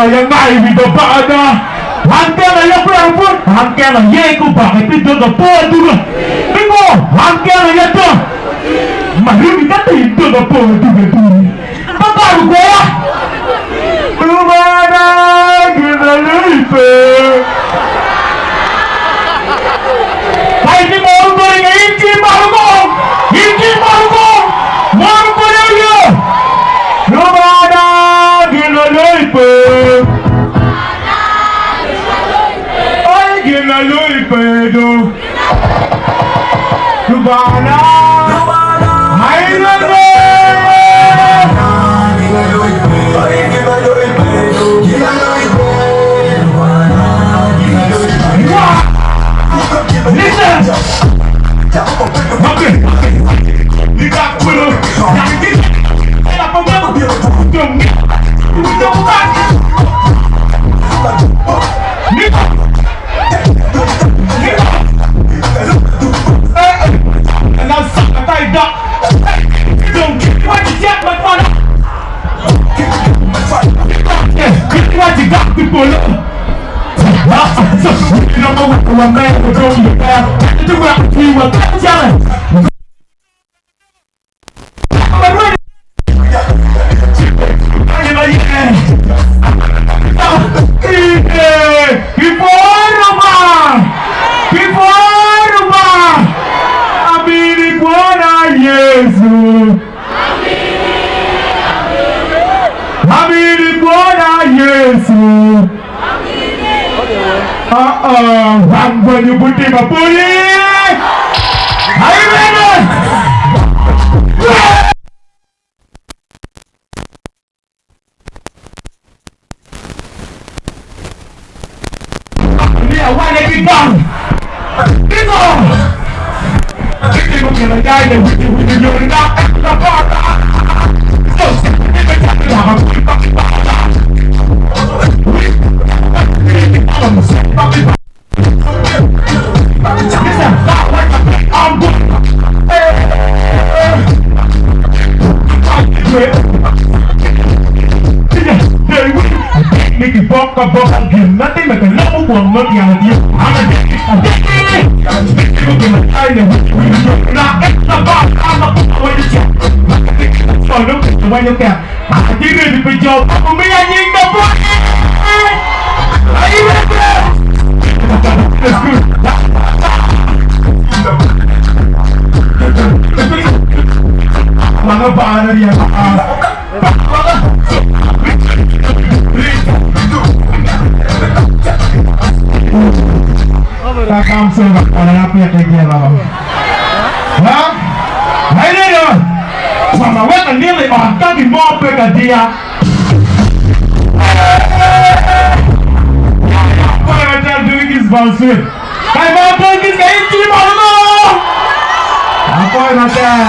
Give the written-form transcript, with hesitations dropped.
yang naik di depan ada angkela yang berapun angkela yang ku pakai itu depan dulu bingo angkela yang tu malu kita itu depan dulu apa gua rumana kita lupa hai ni mau goreng ini mau goreng ya rumana kita lupa Pedro Cubana Hayrana listen okay kita perlu kita Banyu putih Bapuli ayo Medan ini awalnya kita mungkin aja yang nanti mereka lalu buang yang dia ada Kakam sudah orang apa yang kayak gila, hah? Ini dia, sama wetan dia lagi makan di mobil ke dia. Apa yang macam tu Kizz bangsa? Kayak macam Kizz kayak ini malu. Apa yang macam?